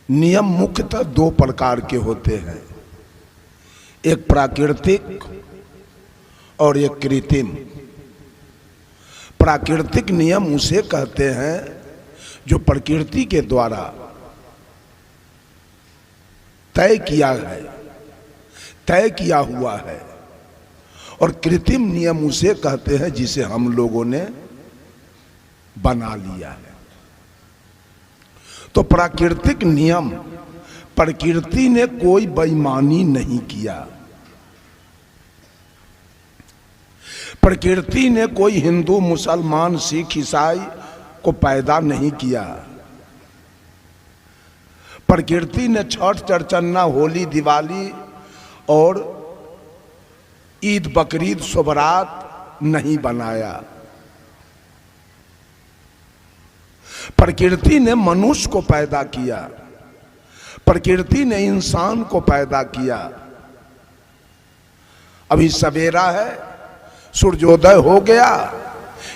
नियम मुख्यतः दो प्रकार के होते हैं, एक प्राकृतिक और एक कृत्रिम। प्राकृतिक नियम उसे कहते हैं जो प्रकृति के द्वारा तय किया है, तय किया हुआ है, और कृत्रिम नियम उसे कहते हैं जिसे हम लोगों ने बना लिया है। तो प्राकृतिक नियम, प्रकृति ने कोई बेईमानी नहीं किया, प्रकृति ने कोई हिंदू मुसलमान सिख ईसाई को पैदा नहीं किया। प्रकृति ने छठ चरचन्ना होली दिवाली और ईद बकरीद शुभरात नहीं बनाया। प्रकृति ने मनुष्य को पैदा किया, प्रकृति ने इंसान को पैदा किया। अभी सवेरा है, सूर्योदय हो गया,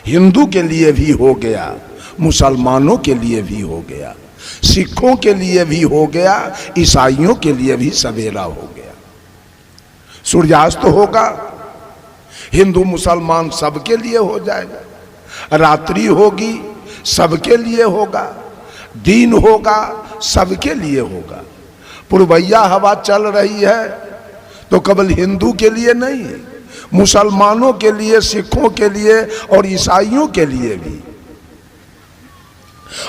हिंदू के लिए भी हो गया, मुसलमानों के लिए भी हो गया, सिखों के लिए भी हो गया, ईसाइयों के लिए भी सवेरा हो गया। सूर्यास्त होगा, हिंदू मुसलमान सबके लिए हो जाएगा। रात्रि होगी, सबके लिए होगा। दिन होगा, सबके लिए होगा। पूर्वैया हवा चल रही है तो केवल हिंदू के लिए नहीं, मुसलमानों के लिए, सिखों के लिए और ईसाइयों के लिए भी।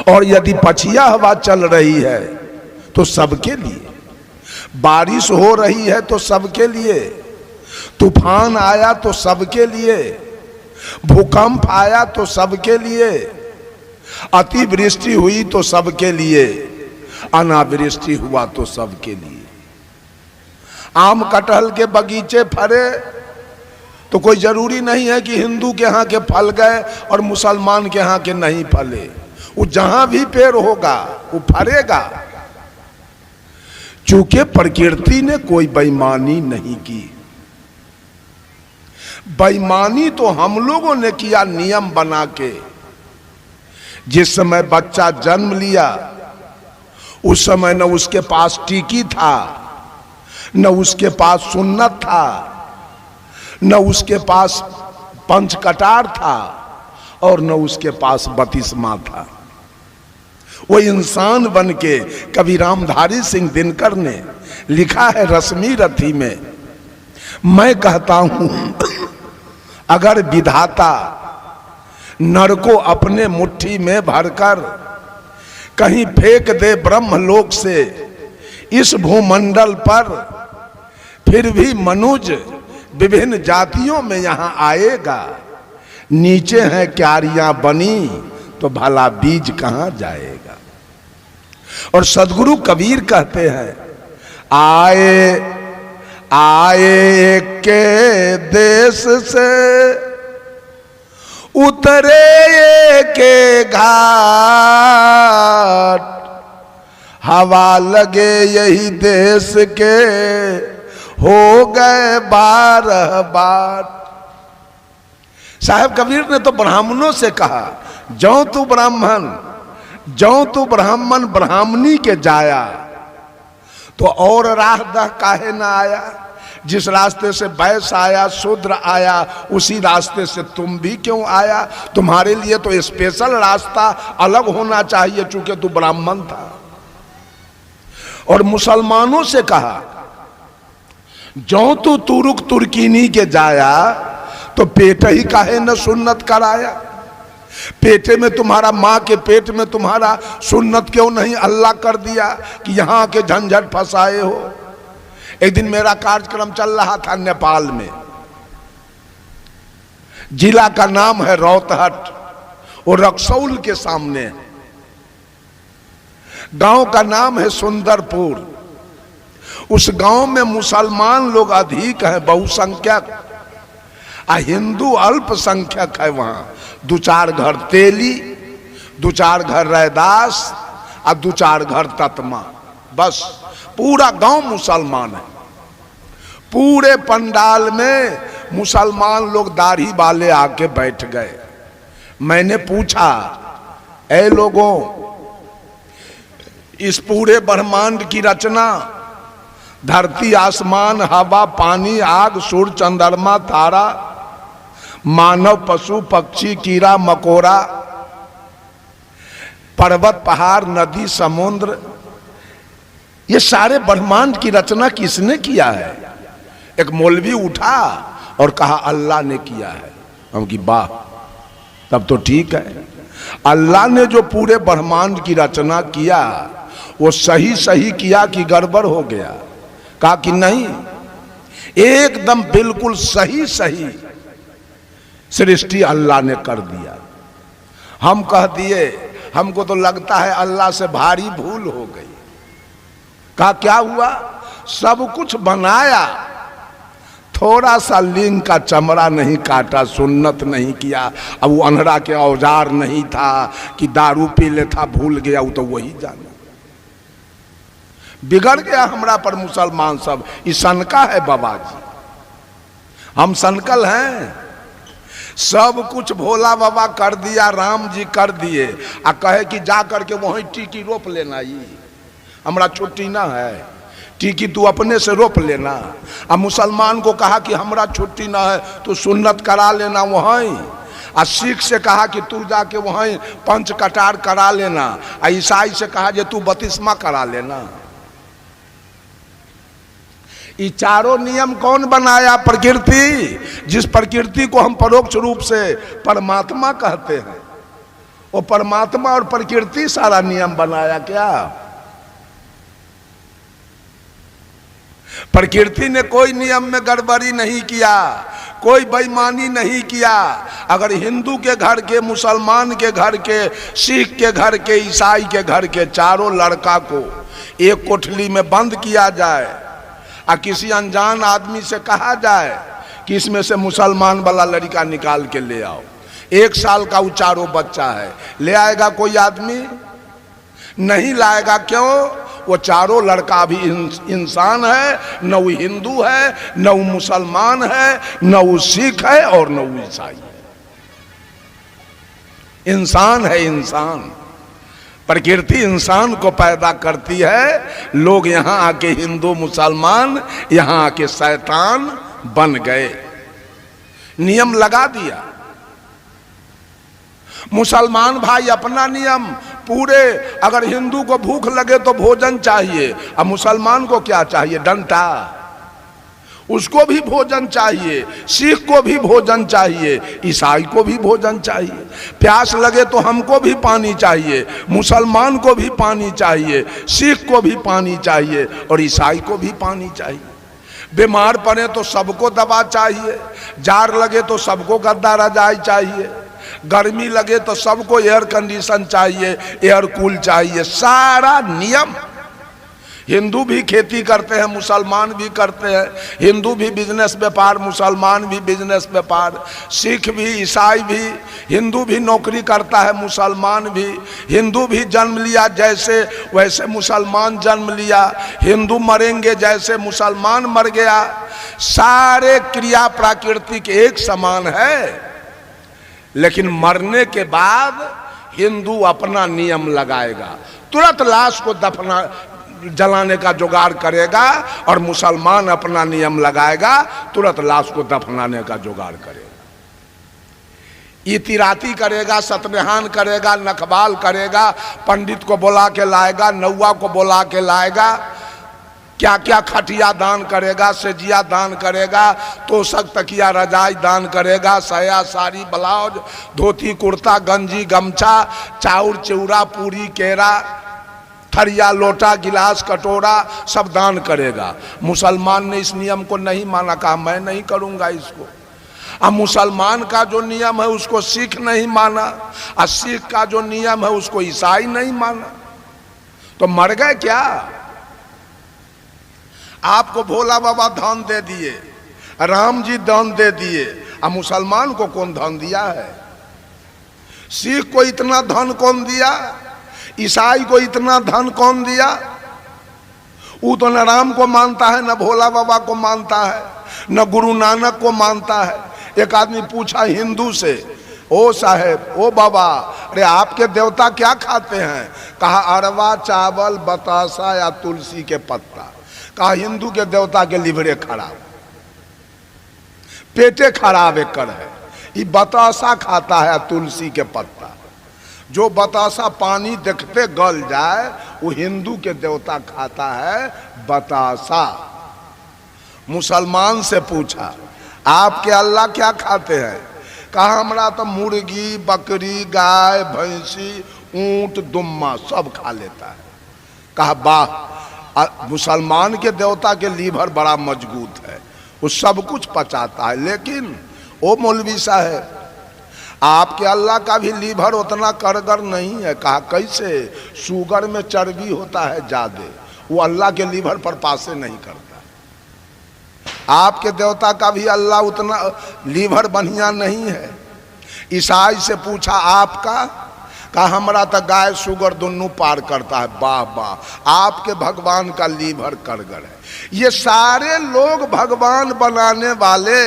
और यदि पछिया हवा चल रही है तो सबके लिए। बारिश हो रही है तो सबके लिए, तूफान आया तो सबके लिए, भूकंप आया तो सबके लिए, अतिवृष्टि हुई तो सबके लिए, अनावृष्टि हुआ तो सबके लिए। आम कटहल के बगीचे फरे तो कोई जरूरी नहीं है कि हिंदू के यहाँ के फल गए और मुसलमान के यहाँ के नहीं फले। वो जहां भी पेड़ होगा वो फरेगा, चूंकि प्रकृति ने कोई बेईमानी नहीं की। बेईमानी तो हम लोगों ने किया नियम बना के। जिस समय बच्चा जन्म लिया उस समय न उसके पास टीकी था, न उसके पास सुन्नत था, न उसके पास पंचकटार था, और न उसके पास बतिस्मा था। वो इंसान बन के कवि रामधारी सिंह दिनकर ने लिखा है रश्मि रथी में, मैं कहता हूं अगर विधाता नर को अपने मुट्ठी में भरकर कहीं फेंक दे ब्रह्मलोक से इस भूमंडल पर, फिर भी मनुज विभिन्न जातियों में यहां आएगा। नीचे हैं क्यारियां बनी तो भला बीज कहां जाएगा। और सदगुरु कबीर कहते हैं, आए आए के देश से उतरे के घाट, हवा लगे यही देश के हो गए 12 बाट। साहब कबीर ने तो ब्राह्मणों से कहा, जो तू ब्राह्मण ब्राह्मणी के जाया तो और राह दह काहे ना आया। जिस रास्ते से वैश्य आया, शूद्र आया, उसी रास्ते से तुम भी क्यों आया। तुम्हारे लिए तो स्पेशल रास्ता अलग होना चाहिए, चूंकि तू ब्राह्मण था। और मुसलमानों से कहा, जो तू तुरुक तुर्कीनी के जाया तो पेट ही काहे न सुन्नत कराया। पेटे में तुम्हारा, माँ के पेट में तुम्हारा सुन्नत क्यों नहीं अल्लाह कर दिया कि यहाँ के झंझट फंसाए हो। एक दिन मेरा कार्यक्रम चल रहा था नेपाल में, जिला का नाम है रौतहट, वो रक्सौल के सामने। गांव का नाम है सुंदरपुर। उस गांव में मुसलमान लोग अधिक हैं, बहुसंख्यक, हिंदू अल्पसंख्यक है। वहां 2-4 घर तेली, 2-4 घर रैदास और 2-4 घर ततमा, बस पूरा गांव मुसलमान है। पूरे पंडाल में मुसलमान लोग दाढ़ी वाले आके बैठ गए। मैंने पूछा, ऐ लोगों, इस पूरे ब्रह्मांड की रचना, धरती आसमान हवा पानी आग सूर्य चंद्रमा तारा मानव पशु पक्षी कीड़ा मकोड़ा पर्वत पहाड़ नदी समुद्र, ये सारे ब्रह्मांड की रचना किसने किया है? एक मौलवी उठा और कहा अल्लाह ने किया है। हम की वाह, तब तो ठीक है। अल्लाह ने जो पूरे ब्रह्मांड की रचना किया वो सही सही किया कि गड़बड़ हो गया? कहा कि नहीं, एकदम बिल्कुल सही सही सृष्टि अल्लाह ने कर दिया। हम कह दिए हमको तो लगता है अल्लाह से भारी भूल हो गई। कहा क्या हुआ? सब कुछ बनाया, थोड़ा सा लिंग का चमड़ा नहीं काटा, सुन्नत नहीं किया। अब वो अनहरा के औजार नहीं था कि दारू पी ले था, भूल गया, वो तो वही जाना। बिगड़ गया हमरा पर मुसलमान सब। ये सनका है बाबा जी, हम सनकल हैं। सब कुछ भोला बाबा कर दिया, राम जी कर दिए, आ कहे कि जा करके वहीं टीकी रोप लेना। ये हमरा छुट्टी ना है, टीकी तू अपने से रोप लेना। अब मुसलमान को कहा कि हमरा छुट्टी ना है तो सुन्नत करा लेना वहीं। आ सिख से कहा कि तू जाके वहीं पंच कटार करा लेना। आ ईसाई से कहा जे तू बतिस्मा करा लेना। ये चारों नियम कौन बनाया? प्रकृति। जिस प्रकृति को हम परोक्ष रूप से परमात्मा कहते हैं, वो परमात्मा और प्रकृति सारा नियम बनाया क्या? प्रकृति ने कोई नियम में गड़बड़ी नहीं किया, कोई बेईमानी नहीं किया। अगर हिंदू के घर के, मुसलमान के घर के, सिख के घर के, ईसाई के घर के चारों लड़का को एक कोठली में बंद किया जाए और किसी अनजान आदमी से कहा जाए कि इसमें से मुसलमान वाला लड़का निकाल के ले आओ, 1 साल का वो चारों बच्चा है, ले आएगा कोई आदमी? नहीं लाएगा। क्यों? वो चारों लड़का भी इंसान है, न वो हिंदू है, न वो मुसलमान है, न वो सिख है और न वो ईसाई है। इंसान है इंसान। प्रकृति इंसान को पैदा करती है। लोग यहां आके हिंदू मुसलमान, यहां आके शैतान बन गए, नियम लगा दिया। मुसलमान भाई अपना नियम पूरे, अगर हिंदू को भूख लगे तो भोजन चाहिए, अब मुसलमान को क्या चाहिए? डंडा। उसको भी भोजन चाहिए, सिख को भी भोजन चाहिए, ईसाई को भी भोजन चाहिए। प्यास लगे तो हमको भी पानी चाहिए, मुसलमान को भी पानी चाहिए, सिख को भी पानी चाहिए और ईसाई को भी पानी चाहिए। बीमार पड़े तो सबको दवा चाहिए, जार लगे तो सबको गद्दा रजाई चाहिए, गर्मी लगे तो सबको एयर कंडीशन चाहिए, एयर कूल चाहिए। सारा नियम। हिंदू भी खेती करते हैं, मुसलमान भी करते हैं। हिंदू भी बिजनेस व्यापार, मुसलमान भी बिजनेस व्यापार। सिख भी, ईसाई भी। हिंदू भी नौकरी करता है, मुसलमान भी। हिंदू भी जन्म लिया जैसे वैसे मुसलमान जन्म लिया। हिंदू मरेंगे जैसे मुसलमान मर गया। सारे क्रिया प्राकृतिक एक समान है, लेकिन मरने के बाद हिंदू अपना नियम लगाएगा, तुरंत लाश को दफना जलाने का जुगाड़ करेगा, और मुसलमान अपना नियम लगाएगा, तुरंत लाश को दफनाने का जुगाड़ करेगा। इतिराती करेगा, सतबिहान करेगा, नखबाल करेगा, पंडित को बुला के लाएगा, नौवा को बुला के लाएगा, क्या क्या खटिया दान करेगा, सेजिया दान करेगा, तोशक तकिया रजाई दान करेगा, साया साड़ी ब्लाउज धोती कुर्ता गंजी गमछा चाउर चिवड़ा पूरी केरा थरिया लोटा गिलास कटोरा सब दान करेगा। मुसलमान ने इस नियम को नहीं माना, कहा मैं नहीं करूंगा इसको। अब मुसलमान का जो नियम है उसको सिख नहीं माना, और सिख का जो नियम है उसको ईसाई नहीं माना, तो मर गए क्या? आपको भोला बाबा धन दे दिए, राम जी धन दे दिए, अब मुसलमान को कौन धन दिया है? सिख को इतना धन कौन दिया? ईसाई को इतना धन कौन दिया? वो तो न राम को मानता है, न भोला बाबा को मानता है, न गुरु नानक को मानता है। एक आदमी पूछा हिंदू से, ओ साहेब, ओ बाबा, अरे आपके देवता क्या खाते हैं? कहा अरवा चावल, बतासा या तुलसी के पत्ता। कहा हिंदू के देवता के लिवरे खराब, पेटे खराब एकर है, ये बतासा खाता है तुलसी के पत्ता। जो बतासा पानी देखते गल जाए वो हिंदू के देवता खाता है बतासा। मुसलमान से पूछा आपके अल्लाह क्या खाते हैं? कहा हमरा तो मुर्गी, बकरी, गाय, भैंसी, ऊंट, दुम्मा सब खा लेता है। कहा वाह, मुसलमान के देवता के लीवर बड़ा मजबूत है, वो सब कुछ पचाता है। लेकिन ओ मौलवी साहब, आपके अल्लाह का भी लीवर उतना कारगर नहीं है। कहा कैसे? शुगर में चर्बी होता है ज्यादा, वो अल्लाह के लीवर पर पासे नहीं करता। आपके देवता का भी अल्लाह उतना लीवर बढ़िया नहीं है। ईसाई से पूछा आपका? कहा हमारा तो गाय शुगर दोनों पार करता है। वाह वाह, आपके भगवान का लीवर कारगर है। ये सारे लोग भगवान बनाने वाले,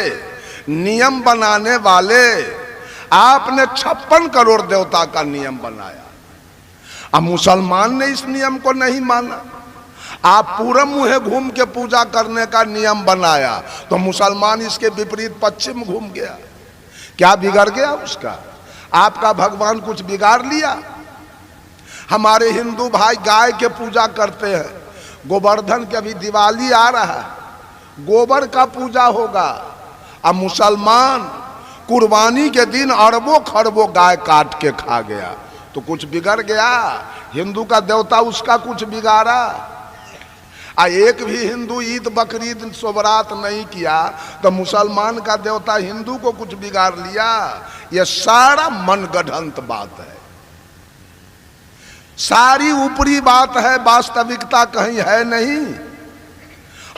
नियम बनाने वाले, आपने 56 करोड़ देवता का नियम बनाया। अब मुसलमान ने इस नियम को नहीं माना। आप पूरब मुहे घूम के पूजा करने का नियम बनाया तो मुसलमान इसके विपरीत पश्चिम घूम गया। क्या बिगड़ गया उसका? आपका भगवान कुछ बिगाड़ लिया? हमारे हिंदू भाई गाय के पूजा करते हैं, गोवर्धन के अभी दिवाली आ रहा है, गोबर का पूजा होगा। अब मुसलमान कुर्बानी के दिन अरबों खरबों गाय काट के खा गया, तो कुछ बिगड़ गया? हिंदू का देवता उसका कुछ बिगाड़ा? एक भी हिंदू ईद बकरीद सोबरात नहीं किया तो मुसलमान का देवता हिंदू को कुछ बिगाड़ लिया? यह सारा मनगढ़ंत बात है, सारी ऊपरी बात है, वास्तविकता कहीं है नहीं।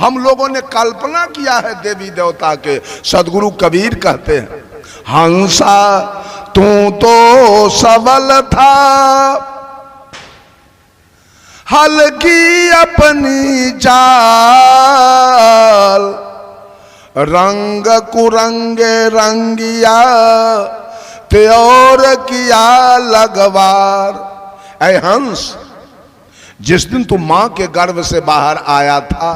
हम लोगों ने कल्पना किया है देवी देवता के। सदगुरु कबीर कहते हैं, हंसा तू तो सबल था, हल्की अपनी चाल, रंग कुरंगे रंगिया त्योर किया लगवार। ऐ हंस, जिस दिन तू मां के गर्भ से बाहर आया था,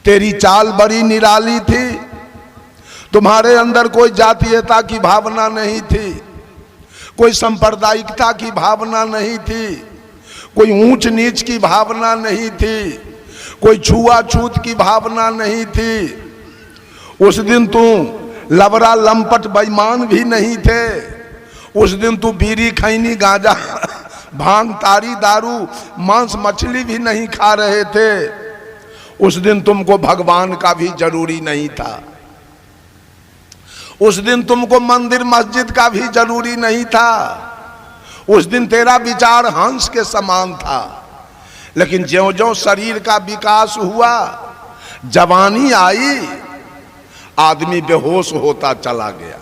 तेरी चाल बड़ी निराली थी। तुम्हारे अंदर कोई जातीयता की भावना नहीं थी, कोई सांप्रदायिकता की भावना नहीं थी, कोई ऊंच नीच की भावना नहीं थी, कोई छुआछूत की भावना नहीं थी। उस दिन तू लबरा लंपट बेईमान भी नहीं थे। उस दिन तू बीड़ी खैनी गांजा भांग तारी दारू मांस मछली भी नहीं खा रहे थे। उस दिन तुमको भगवान का भी जरूरी नहीं था। उस दिन तुमको मंदिर मस्जिद का भी जरूरी नहीं था। उस दिन तेरा विचार हंस के समान था। लेकिन ज्यों ज्यों शरीर का विकास हुआ, जवानी आई, आदमी बेहोश होता चला गया।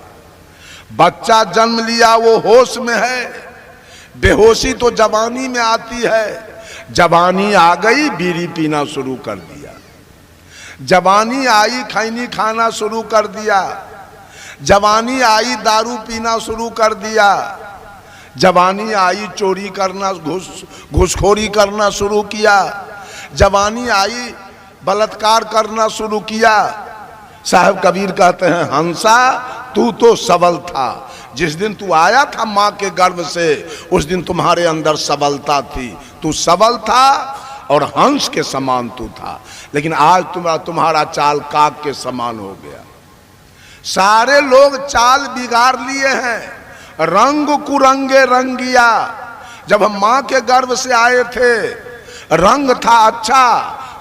बच्चा जन्म लिया वो होश में है, बेहोशी तो जवानी में आती है। जवानी आ गई, बीड़ी पीना शुरू कर दिया। जवानी आई, खैनी खाना शुरू कर दिया। जवानी आई, दारू पीना शुरू कर दिया। जवानी आई, चोरी करना, घूसखोरी करना शुरू किया। जवानी आई, बलात्कार करना शुरू किया। साहब कबीर कहते हैं, हंसा तू तो सबल था। जिस दिन तू आया था माँ के गर्भ से, उस दिन तुम्हारे अंदर सबलता थी। तू सबल था और हंस के समान तू था। लेकिन आज तुम्हारा चाल काक के समान हो गया। सारे लोग चाल बिगाड़ लिए हैं। रंग कुरंगे रंगिया। जब हम माँ के गर्भ से आए थे, रंग था अच्छा,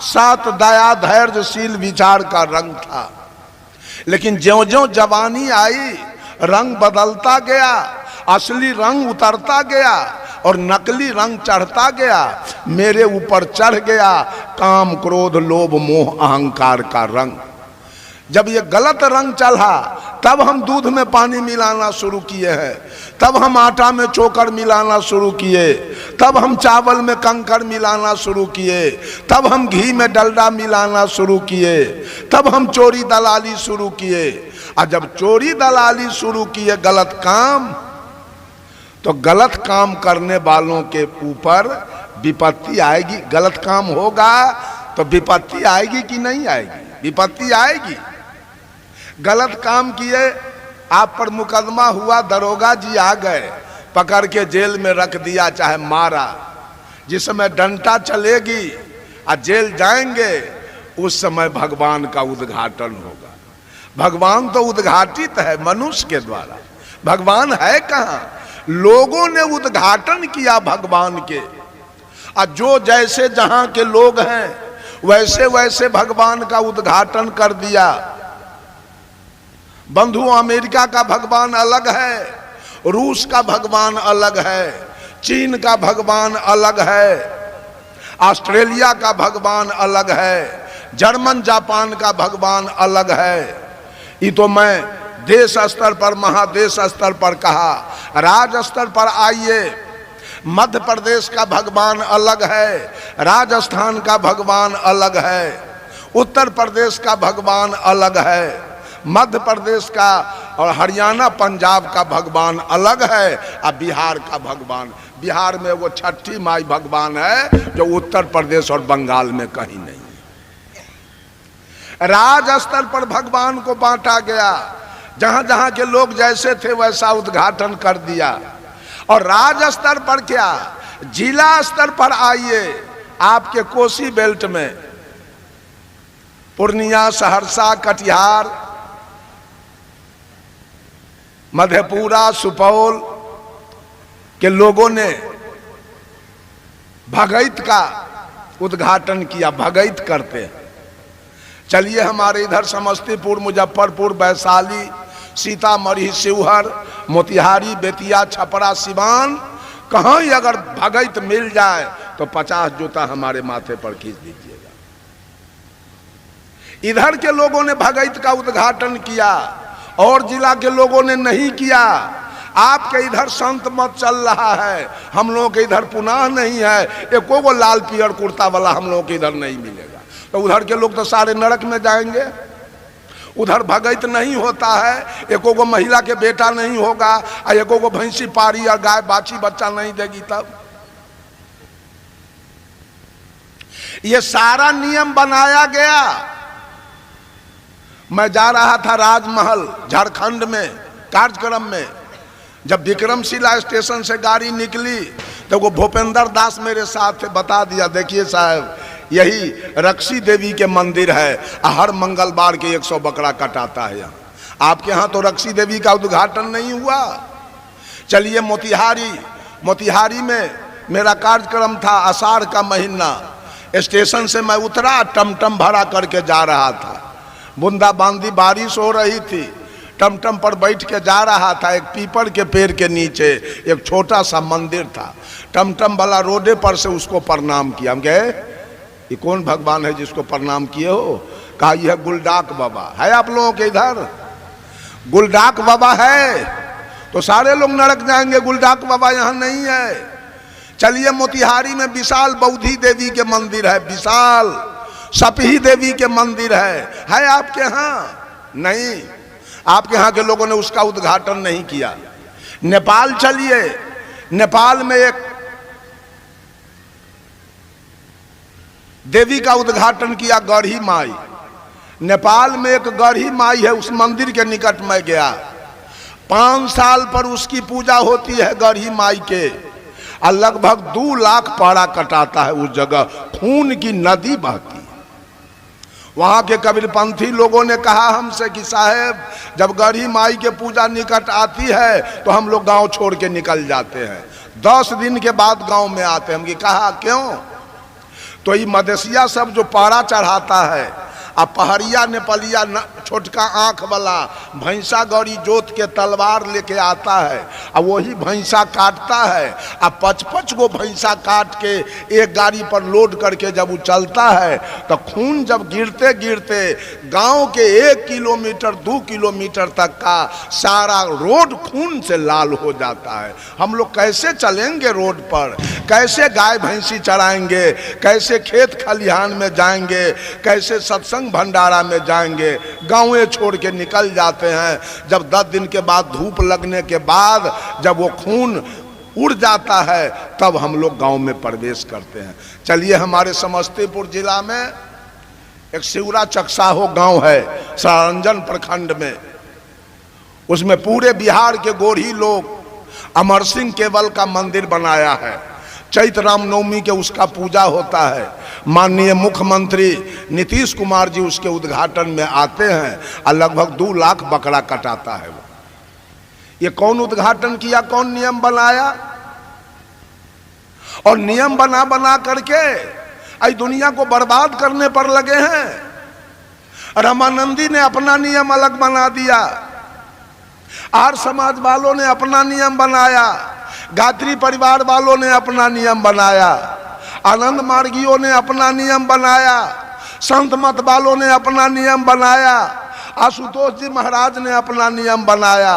सात दया धैर्यशील विचार का रंग था। लेकिन ज्यों ज्यों जवानी आई, रंग बदलता गया, असली रंग उतरता गया और नकली रंग चढ़ता गया। मेरे ऊपर चढ़ गया काम क्रोध लोभ मोह अहंकार का रंग। जब ये गलत रंग चला तब हम दूध में पानी मिलाना शुरू किए हैं, तब हम आटा में चोकर मिलाना शुरू किए, तब हम चावल में कंकर मिलाना शुरू किए, तब हम घी में डलडा मिलाना शुरू किए, तब हम चोरी दलाली शुरू किए। और जब चोरी दलाली शुरू किए गलत काम, तो गलत काम करने वालों के ऊपर विपत्ति आएगी। गलत काम होगा तो विपत्ति आएगी कि नहीं आएगी? विपत्ति आएगी। गलत काम किए, आप पर मुकदमा हुआ, दरोगा जी आ गए, पकड़ के जेल में रख दिया, चाहे मारा, जिस समय डंटा चलेगी और जेल जाएंगे उस समय भगवान का उद्घाटन होगा। भगवान तो उद्घाटित है मनुष्य के द्वारा, भगवान है कहाँ? लोगों ने उद्घाटन किया भगवान के। और जो जैसे जहां के लोग हैं वैसे वैसे भगवान का उद्घाटन कर दिया। बंधु, अमेरिका का भगवान अलग है, रूस का भगवान अलग है, चीन का भगवान अलग है, ऑस्ट्रेलिया का भगवान अलग है, जर्मन जापान का भगवान अलग है। ये तो मैं देश स्तर पर, महादेश स्तर पर कहा। राज्य स्तर पर आइए, मध्य प्रदेश का भगवान अलग है, राजस्थान का भगवान अलग है, उत्तर प्रदेश का भगवान अलग है, मध्य प्रदेश का और हरियाणा पंजाब का भगवान अलग है, और बिहार का भगवान, बिहार में वो छठी माई भगवान है जो उत्तर प्रदेश और बंगाल में कहीं नहीं है। राज्य स्तर पर भगवान को बांटा गया, जहां जहां के लोग जैसे थे वैसा उद्घाटन कर दिया। और राज्य स्तर पर क्या, जिला स्तर पर आइए, आपके कोसी बेल्ट में पूर्णिया, सहरसा, कटिहार, मधेपुरा, सुपौल के लोगों ने भगैत का उद्घाटन किया। भगैत करते हैं। चलिए हमारे इधर समस्तीपुर, मुजफ्फरपुर, वैशाली, सीतामढ़ी, शिवहर, मोतिहारी, बेतिया, छपरा, सिवान, कहाँ ही अगर भगैत मिल जाए तो 50 जूता हमारे माथे पर खींच दीजिएगा। इधर के लोगों ने भगैत का उद्घाटन किया और जिला के लोगों ने नहीं किया। आपके इधर संत मत चल रहा है, हम लोगों के इधर पुनाह नहीं है, एको को लाल पियर कुर्ता वाला हम लोगों के इधर नहीं मिलेगा। तो उधर के लोग तो सारे नरक में जाएंगे। उधर भगैत नहीं होता है, एको को महिला के बेटा नहीं होगा, और एको को भैंसी पारी और गाय बाछी बच्चा नहीं देगी। तब ये सारा नियम बनाया गया। मैं जा रहा था राजमहल झारखंड में कार्यक्रम में, जब विक्रमशिला स्टेशन से गाड़ी निकली तो वो भूपेंद्र दास मेरे साथ थे, बता दिया, देखिए साहब यही रक्षी देवी के मंदिर है, हर मंगलवार के 100 बकरा कटाता है यहाँ। आपके यहाँ तो रक्षी देवी का उद्घाटन नहीं हुआ। चलिए मोतिहारी में मेरा कार्यक्रम था, आषाढ़ का महीना। स्टेशन से मैं उतरा, टमटम भाड़ा करके जा रहा था, बूंदाबांदी बारिश हो रही थी, टमटम पर बैठ के जा रहा था। एक पीपल के पेड़ के नीचे एक छोटा सा मंदिर था, टमटम वाला रोडे पर से उसको प्रणाम किया। हम कहे ये कौन भगवान है जिसको प्रणाम किए हो? कहा यह गुलडाक बाबा है। आप लोगों के इधर गुलडाक बाबा है तो सारे लोग नरक जाएंगे, गुलडाक बाबा यहाँ नहीं है। चलिए मोतिहारी में विशाल बौद्धि देवी के मंदिर है, विशाल सपही देवी के मंदिर है आपके यहाँ? नहीं, आपके यहाँ के लोगों ने उसका उद्घाटन नहीं किया। नेपाल चलिए, नेपाल में एक देवी का उद्घाटन किया, गढ़ी माई। नेपाल में एक गढ़ी माई है, उस मंदिर के निकट में गया। 5 साल पर उसकी पूजा होती है गढ़ी माई के, और लगभग 2 लाख पाड़ा कटाता है उस जगह, खून की नदी बहती है। वहां के कबीरपंथी लोगों ने कहा हमसे कि साहेब जब गढ़ी माई के पूजा निकट आती है तो हम लोग गांव छोड़ के निकल जाते हैं, 10 दिन के बाद गांव में आते हैं। हम कहा क्यों? तो ये मदेशिया सब जो पाड़ा चढ़ाता है, आ पहरिया नेपालिया छोटका आंख वाला भैंसा गौरी जोत के तलवार लेके आता है, और वही भैंसा काटता है, आ 55 गो भैंसा काट के एक गाड़ी पर लोड करके जब वो चलता है तो खून जब गिरते गिरते गांव के 1 किलोमीटर 2 किलोमीटर तक का सारा रोड खून से लाल हो जाता है। हम लोग कैसे चलेंगे रोड पर, कैसे गाय भैंसी चराएंगे, कैसे खेत खलिहान में जाएंगे, कैसे सत्संग भंडारा में जाएंगे। गाँवें छोड़ के निकल जाते हैं। जब 10 दिन के बाद धूप लगने के बाद जब वो खून उड़ जाता है तब हम लोग गांव में प्रवेश करते हैं। चलिए, हमारे समस्तीपुर जिला में एक शिवरा चकसाहो गांव है सारंजन प्रखंड में, उसमें पूरे बिहार के गोरी लोग अमर सिंह केवल का मंदिर बनाया है। चैत्र रामनवमी के उसका पूजा होता है। माननीय मुख्यमंत्री नीतीश कुमार जी उसके उद्घाटन में आते हैं और लगभग 2 लाख बकरा कटाता है। वो ये कौन उद्घाटन किया, कौन नियम बनाया? और नियम बना बना करके आई दुनिया को बर्बाद करने पर लगे हैं। रामानंदी ने अपना नियम अलग बना दिया, आर्य समाज वालों ने अपना नियम बनाया, गायत्री परिवार वालों ने अपना नियम बनाया, आनंद मार्गियों ने अपना नियम बनाया, संत मत वालों ने अपना नियम बनाया, आशुतोष जी महाराज ने अपना नियम बनाया,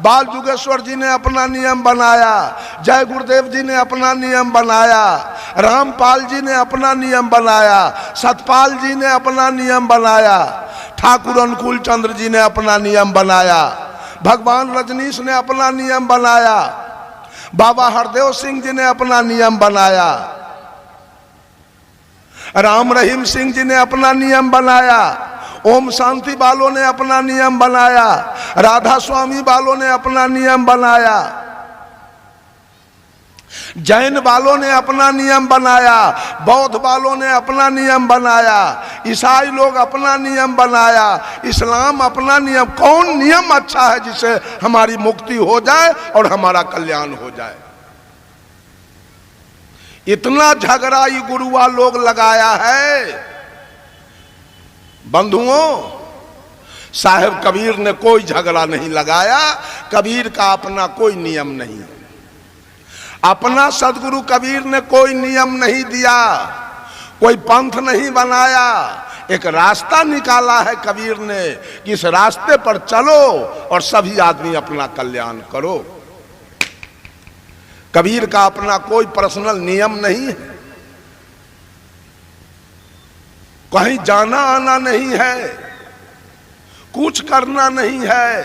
बाल जुगेश्वर जी ने अपना नियम बनाया, जय गुरुदेव जी ने अपना नियम बनाया, रामपाल जी ने अपना नियम बनाया, सतपाल जी ने अपना नियम बनाया, ठाकुर अनुकूल चंद्र जी ने अपना नियम बनाया, भगवान रजनीश ने अपना नियम बनाया, बाबा हरदेव सिंह जी ने अपना नियम बनाया, राम रहीम सिंह जी ने अपना नियम बनाया, ओम शांति वालों ने अपना नियम बनाया, राधा स्वामी वालों ने अपना नियम बनाया, जैन वालों ने अपना नियम बनाया, बौद्ध वालों ने अपना नियम बनाया, ईसाई लोग अपना नियम बनाया, इस्लाम अपना नियम। कौन नियम अच्छा है जिससे हमारी मुक्ति हो जाए और हमारा कल्याण हो जाए? इतना झगड़ा ये गुरुआ लोग लगाया है। बंधुओं, साहेब कबीर ने कोई झगड़ा नहीं लगाया। कबीर का अपना कोई नियम नहीं, अपना सदगुरु कबीर ने कोई नियम नहीं दिया, कोई पंथ नहीं बनाया। एक रास्ता निकाला है कबीर ने कि इस रास्ते पर चलो और सभी आदमी अपना कल्याण करो। कबीर का अपना कोई पर्सनल नियम नहीं है, कहीं जाना आना नहीं है, कुछ करना नहीं है।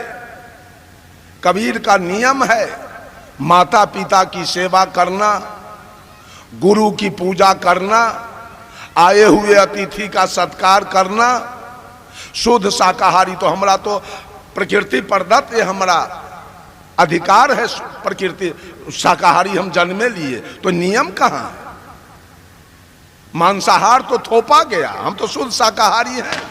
कबीर का नियम है माता पिता की सेवा करना, गुरु की पूजा करना, आए हुए अतिथि का सत्कार करना, शुद्ध शाकाहारी। तो हमरा तो प्रकृति प्रदत्त ये हमारा अधिकार है, प्रकृति शाकाहारी हम जन्मे लिए, तो नियम कहाँ है? मांसाहार तो थोपा गया, हम तो शुद्ध शाकाहारी हैं।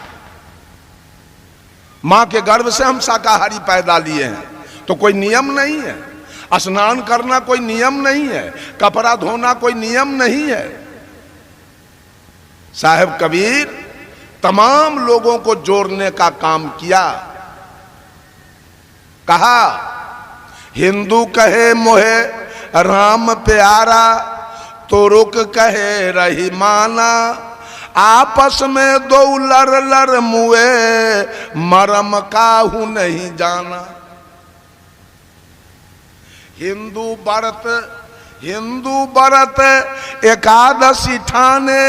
मां के गर्भ से हम शाकाहारी पैदा लिए हैं, तो कोई नियम नहीं है। स्नान करना कोई नियम नहीं है, कपड़ा धोना कोई नियम नहीं है। साहेब कबीर तमाम लोगों को जोड़ने का काम किया। कहा, हिंदू कहे मोहे राम प्यारा, तो रुक कहे रही माना, आपस में दो लर लर मुए, मरम काहू नहीं जाना। हिंदू व्रत एकादशी ठाने,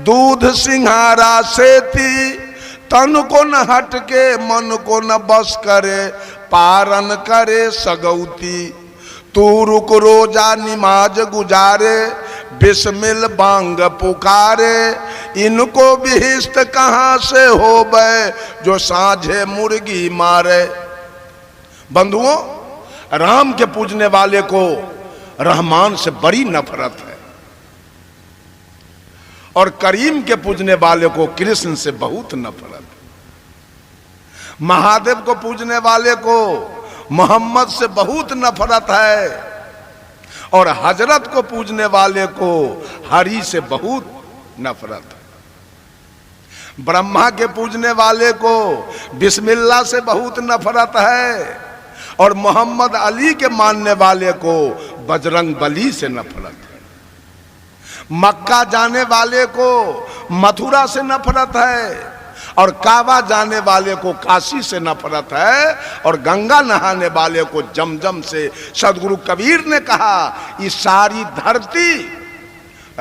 दूध सिंहारा सेती, तन को न हटके मन को न बस करे, पारन करे सगौती। तू रुक रोजा निमाज गुजारे, बिस्मिल बांग पुकारे, इनको बिहिस्त कहाँ से होबे, जो साझे मुर्गी मारे। बंधुओं, राम के पूजने वाले को रहमान से बड़ी नफरत है, और करीम के पूजने वाले को कृष्ण से बहुत नफरत है। महादेव को पूजने वाले को मोहम्मद से बहुत नफरत है, और हजरत को पूजने वाले को हरि से बहुत नफरत है। ब्रह्मा के पूजने वाले को बिस्मिल्लाह से बहुत नफरत है और मोहम्मद अली के मानने वाले को बजरंग बली से नफरत है। मक्का जाने वाले को मथुरा से नफरत है और काबा जाने वाले को काशी से नफरत है और गंगा नहाने वाले को जमजम से। सदगुरु कबीर ने कहा ये सारी धरती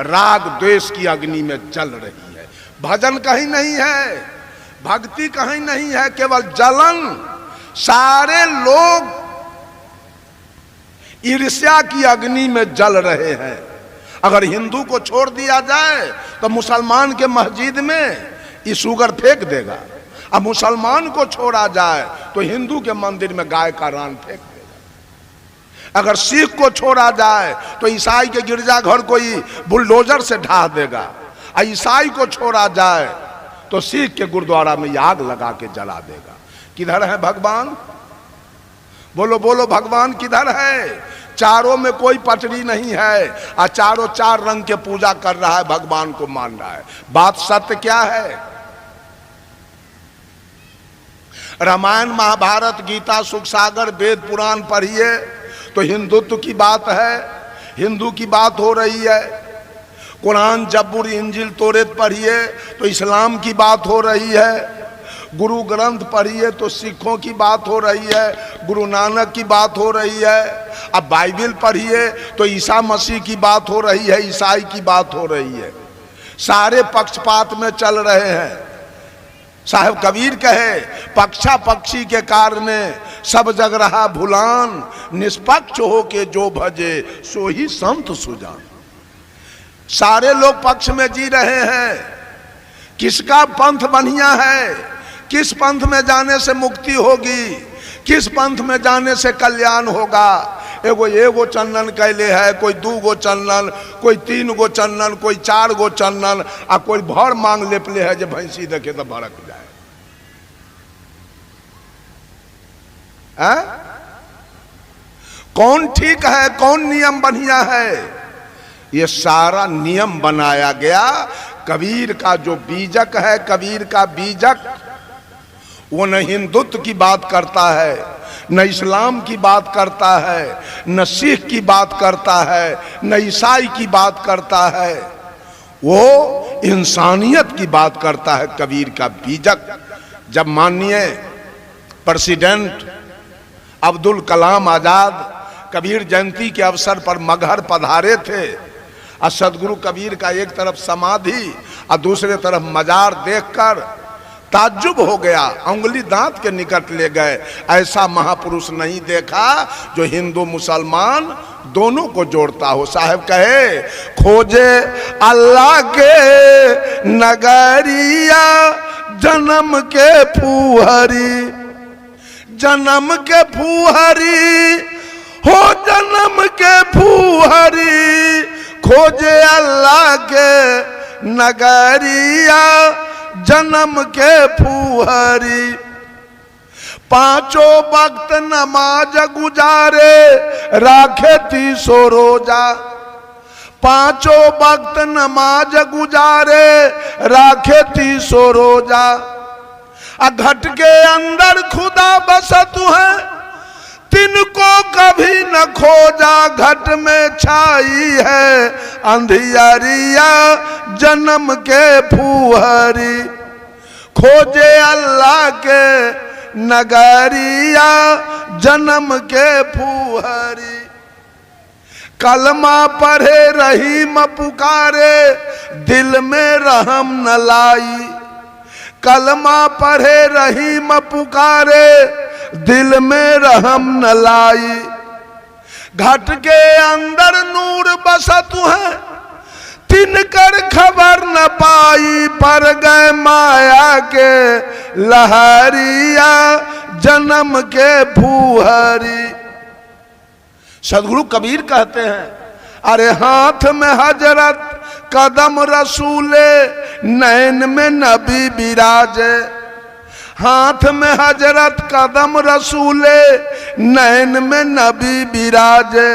राग द्वेष की अग्नि में जल रही है, भजन कहीं नहीं है, भक्ति कहीं नहीं है, केवल जलन। सारे लोग ईर्ष्या की अग्नि में जल रहे हैं। अगर हिंदू को छोड़ दिया जाए तो मुसलमान के मस्जिद में ये शुगर फेंक देगा, अब मुसलमान को छोड़ा जाए तो हिंदू के मंदिर में गाय का रान फेंक देगा, अगर सिख को छोड़ा जाए तो ईसाई के गिरजाघर को ही बुलडोजर से ढा देगा, और ईसाई को छोड़ा जाए तो सिख के गुरुद्वारा में आग लगा के जला देगा। किधर है भगवान? बोलो बोलो, भगवान किधर है? चारों में कोई पटरी नहीं है और चारों चार रंग के पूजा कर रहा है, भगवान को मान रहा है। बात सत्य क्या है? रामायण महाभारत गीता सुख सागर वेद पुराण पढ़िए तो हिंदुत्व की बात है, हिंदू की बात हो रही है। कुरान जब्बुर इंजिल तोरेत पढ़िए तो इस्लाम की बात हो रही है। गुरु ग्रंथ पढ़िए तो सिखों की बात हो रही है, गुरु नानक की बात हो रही है। अब बाइबल पढ़िए तो ईसा मसीह की बात हो रही है, ईसाई की बात हो रही है। सारे पक्षपात में चल रहे हैं। साहब कबीर कहे पक्षा पक्षी के कारण सब जग रहा भुलान, निष्पक्ष हो के जो भजे सो ही संत सुजान। सारे लोग पक्ष में जी रहे हैं। किसका पंथ बढ़िया है, किस पंथ में जाने से मुक्ति होगी, किस पंथ में जाने से कल्याण होगा। एगो चंदन कैले है, कोई 2 गो चंदन, कोई 3 गो चंदन, कोई 4 गो चंदन, और कोई भर मांग लेपले है जो भैंसी देखे तो भड़क जाए। कौन ठीक है, कौन नियम बढ़िया है? ये सारा नियम बनाया गया कबीर का जो बीजक है। कबीर का बीजक वो न हिंदुत्व की बात करता है, न इस्लाम की बात करता है, न सिख की बात करता है, न ईसाई की बात करता है, वो इंसानियत की बात करता है। कबीर का बीजक। जब माननीय प्रेसिडेंट अब्दुल कलाम आजाद कबीर जयंती के अवसर पर मगहर पधारे थे और सदगुरु कबीर का एक तरफ समाधि और दूसरे तरफ मजार देखकर ताज्जुब हो गया, उंगली दांत के निकट ले गए। ऐसा महापुरुष नहीं देखा जो हिंदू मुसलमान दोनों को जोड़ता हो। साहब कहे खोजे अल्लाह के नगरिया जन्म के फूहरी, जन्म के फूहरी हो जन्म के फूहरी, खोजे अल्लाह के नगरिया जन्म के फूहरी। 5 वक्त नमाज गुजारे राखे 300 रोजा, 5 वक्त नमाज गुजारे राखे 300 रोजा। घट के अंदर खुदा बसत है तिनको कभी न खोजा, घट में छाई है अंधियारिया जन्म के फूहरी। खोजे अल्लाह के नगरिया जन्म के फूहरी। कलमा पढ़े रहीम पुकारे दिल में रहम न लाई, कलमा पढ़े रहीम पुकारे दिल में रहम न लाई। घट के अंदर नूर बसत है तिनकर खबर न पाई, पर गए माया के लहरिया जन्म के फूहरी। सदगुरु कबीर कहते हैं अरे हाथ में हजरत कदम रसूले, नैन में नबी बिराजे। हाथ में हजरत कदम रसूले, नैन में नबी बिराजे।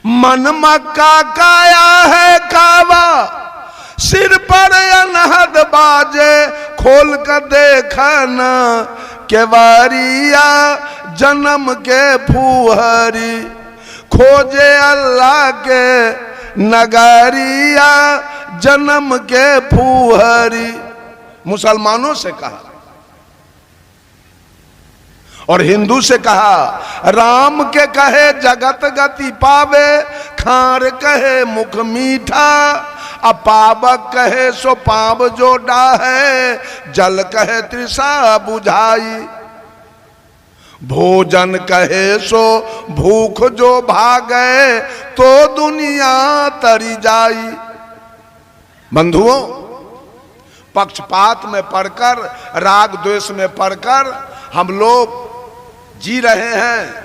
मन मक्का काया है काबा, सिर पर अनहद बाजे खोल कर देखना केवारिया जन्म के फुहरी, खोजे अल्लाह के नगरिया जन्म के फुहरी। मुसलमानों से कहा और हिंदू से कहा, राम के कहे जगत गति पावे, खार कहे मुख मीठा, अपावक कहे सो पाव जो डाहे, जल कहे तृषा बुझाई, भोजन कहे सो भूख जो भागे, तो दुनिया तरी जाई। बंधुओं, पक्षपात में पढ़कर, राग द्वेष में पढ़कर हम लोग जी रहे हैं।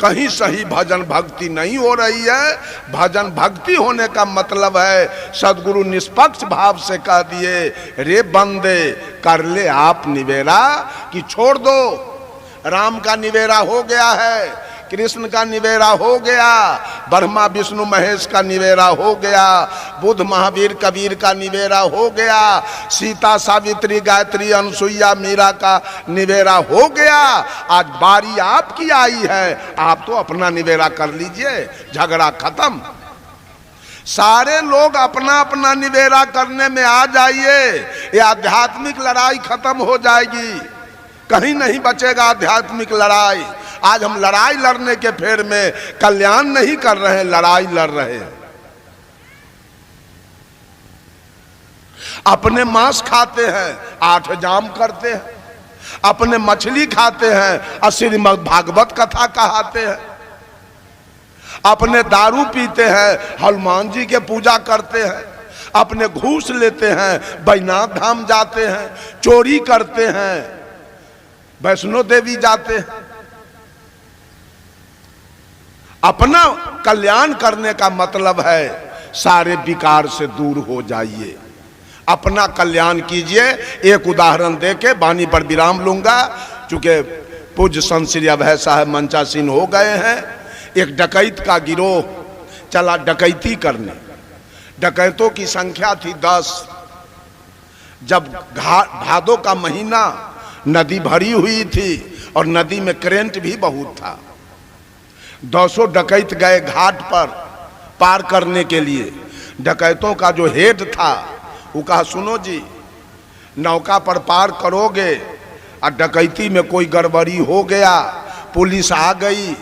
कहीं सही भजन भक्ति नहीं हो रही है। भजन भक्ति होने का मतलब है, सदगुरु निष्पक्ष भाव से कह दिए, रे बंदे कर ले आप निवेरा, कि छोड़ दो। राम का निवेरा हो गया है, कृष्ण का निवेरा हो गया, ब्रह्मा विष्णु महेश का निवेरा हो गया, बुद्ध महावीर कबीर का निवेरा हो गया, सीता सावित्री गायत्री अनसुईया मीरा का निवेरा हो गया। आज बारी आपकी आई है, आप तो अपना निवेरा कर लीजिए, झगड़ा खत्म। सारे लोग अपना अपना निवेरा करने में आ जाइए, ये आध्यात्मिक लड़ाई खत्म हो जाएगी। कहीं नहीं बचेगा आध्यात्मिक लड़ाई। आज हम लड़ाई लड़ने के फेर में कल्याण नहीं कर रहे हैं, लड़ाई लड़ रहे हैं। अपने मांस खाते हैं, 8 जाम करते हैं, अपने मछली खाते हैं, श्रीमद् भागवत कथा कहाते हैं, अपने दारू पीते हैं, हनुमान जी के पूजा करते हैं, अपने घूस लेते हैं, बैजनाथ धाम जाते हैं, चोरी करते हैं, वैष्णो देवी जाते हैं। अपना कल्याण करने का मतलब है सारे विकार से दूर हो जाइए, अपना कल्याण कीजिए। एक उदाहरण देके वाणी पर विराम लूंगा, चूंकि पूज्य संत श्री अभय साहब मंचासीन हो गए हैं। एक डकैत का गिरोह चला डकैती करने। डकैतों की संख्या थी 10। जब भादों का महीना, नदी भरी हुई थी और नदी में करंट भी बहुत था। 200 डकैत गए घाट पर पार करने के लिए। डकैतों का जो हेड था वो कहा, सुनो जी, नौका पर पार करोगे और डकैती में कोई गड़बड़ी हो गया, पुलिस आ गई,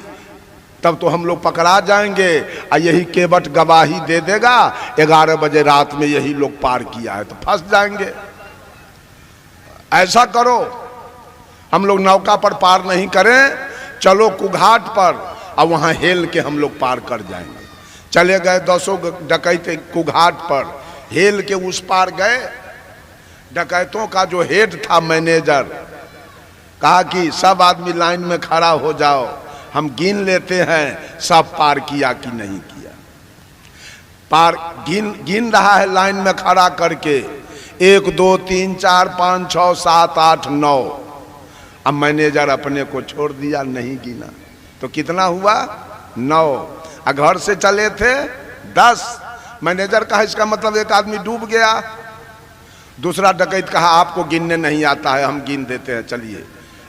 तब तो हम लोग पकड़ा जाएंगे और यही केवट गवाही दे देगा 11 बजे रात में यही लोग पार किया है, तो फंस जाएंगे। ऐसा करो, हम लोग नौका पर पार नहीं करें, चलो कुघाट पर और वहां हेल के हम लोग पार कर जाएंगे। चले गए 200 डकैत कुघाट पर, हेल के उस पार गए। डकैतों का जो हेड था मैनेजर, कहा कि सब आदमी लाइन में खड़ा हो जाओ, हम गिन लेते हैं सब पार किया कि नहीं किया। पार गिन रहा है लाइन में खड़ा करके, 1 2 3 4 5 6 7 8 9। अब मैनेजर अपने को छोड़ दिया, नहीं गिना, तो कितना हुआ? 9। घर से चले थे 10। मैनेजर कहा इसका मतलब एक आदमी डूब गया। दूसरा डकैत कहा आपको गिनने नहीं आता है, हम गिन देते हैं, चलिए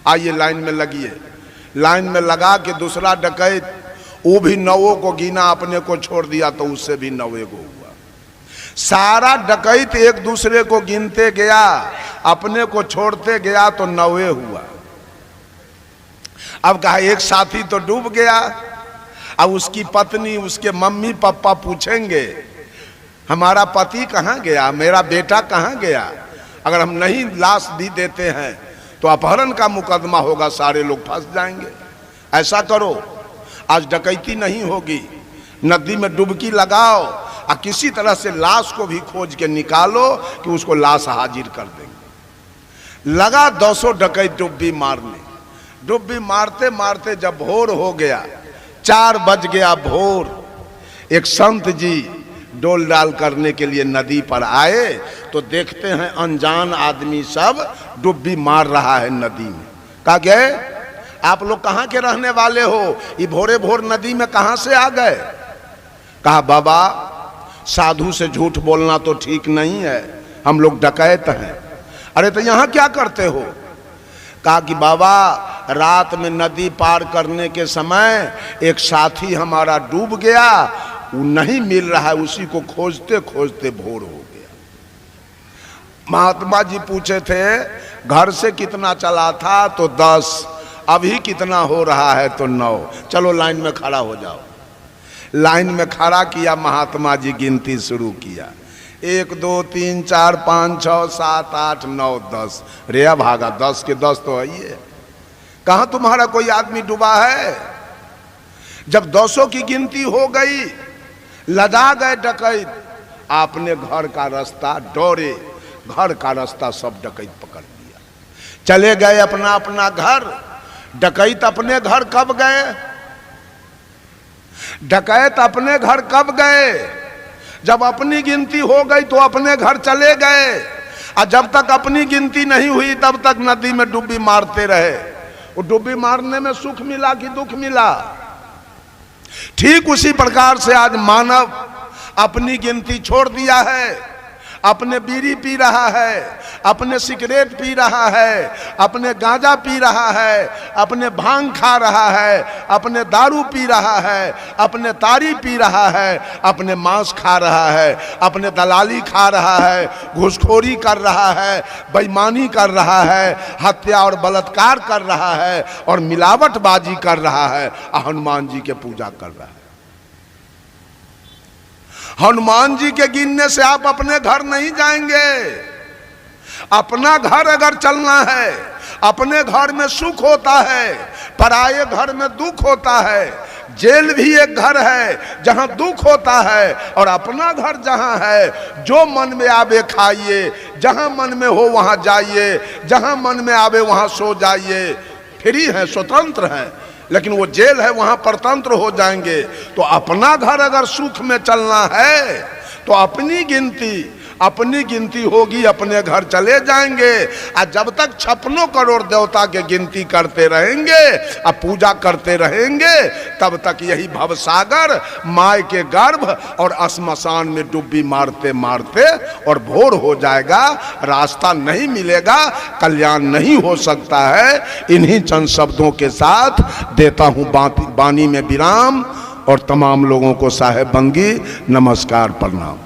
आइए लाइन में लगिए। लाइन में लगा के दूसरा डकैत वो भी 9 को गिना, अपने को छोड़ दिया तो उससे भी 9 को हुआ। सारा डकैत एक दूसरे को गिनते गया, अपने को छोड़ते गया तो 9 हुआ। अब कहा एक साथी तो डूब गया। अब उसकी पत्नी, उसके मम्मी पापा पूछेंगे हमारा पति कहाँ गया, मेरा बेटा कहाँ गया। अगर हम नहीं लाश दी देते हैं तो अपहरण का मुकदमा होगा, सारे लोग फंस जाएंगे। ऐसा करो, आज डकैती नहीं होगी, नदी में डुबकी लगाओ और किसी तरह से लाश को भी खोज के निकालो कि उसको लाश हाजिर कर देंगे। लगा 200 डकैत डुब्बी मारने। डुब्बी मारते मारते जब भोर हो गया, 4 बज गया भोर, एक संत जी डोल डाल करने के लिए नदी पर आए तो देखते हैं अनजान आदमी सब डुब्बी मार रहा है नदी में। कहा गए आप लोग कहाँ के रहने वाले हो, ये भोरे भोर नदी में कहाँ से आ गए। कहा बाबा साधु से झूठ बोलना तो ठीक नहीं है, हम लोग डकैत हैं। अरे तो यहाँ क्या करते हो? कहा कि बाबा रात में नदी पार करने के समय एक साथी हमारा डूब गया, वो नहीं मिल रहा है, उसी को खोजते खोजते भोर हो गया। महात्मा जी पूछे थे घर से कितना चला था? तो 10। अभी कितना हो रहा है? तो 9। चलो लाइन में खड़ा हो जाओ। लाइन में खड़ा किया, महात्मा जी गिनती शुरू किया, 1 2 3 4 5 6 7 8 9 10। रेया भागा, 10 के 10 तो है ये। कहाँ तुम्हारा कोई आदमी डूबा है? जब 200 की गिनती हो गई, लदा गए डकैत। आपने घर का रास्ता डोरे, घर का रास्ता सब डकैत पकड़ लिया, चले गए अपना अपना घर। डकैत अपने घर कब गए? डकैत अपने घर कब गए? जब अपनी गिनती हो गई तो अपने घर चले गए, और जब तक अपनी गिनती नहीं हुई तब तक नदी में डुब्बी मारते रहे। वो डुब्बी मारने में सुख मिला कि दुख मिला? ठीक उसी प्रकार से आज मानव अपनी गिनती छोड़ दिया है, अपने बीड़ी पी रहा है, अपने सिगरेट पी रहा है, अपने गांजा पी रहा है, अपने भांग खा रहा है, अपने दारू पी रहा है, अपने तारी पी रहा है, अपने मांस खा रहा है, अपने दलाली खा रहा है, घूसखोरी कर रहा है, बेईमानी कर रहा है, हत्या और बलात्कार कर रहा है, और मिलावटबाजी कर रहा है, और हनुमान जी के पूजा कर रहा है। हनुमान जी के गिनने से आप अपने घर नहीं जाएंगे। अपना घर अगर चलना है, अपने घर में सुख होता है, पराये घर में दुख होता है। जेल भी एक घर है जहां दुख होता है, और अपना घर जहां है, जो मन में आवे खाइए, जहां मन में हो वहां जाइए, जहां मन में आवे वहां सो जाइए। फ्री है, स्वतंत्र है। लेकिन वो जेल है, वहां परतंत्र हो जाएंगे। तो अपना घर अगर सुख में चलना है तो अपनी गिनती होगी, अपने घर चले जाएंगे। और जब तक 56 करोड़ देवता के गिनती करते रहेंगे, अब पूजा करते रहेंगे, तब तक यही भवसागर माय के गर्भ और श्मशान में डुब्बी मारते मारते और भोर हो जाएगा। रास्ता नहीं मिलेगा, कल्याण नहीं हो सकता है। इन्हीं चंद शब्दों के साथ देता हूं वाणी में विराम, और तमाम लोगों को साहेब बंगी नमस्कार, प्रणाम।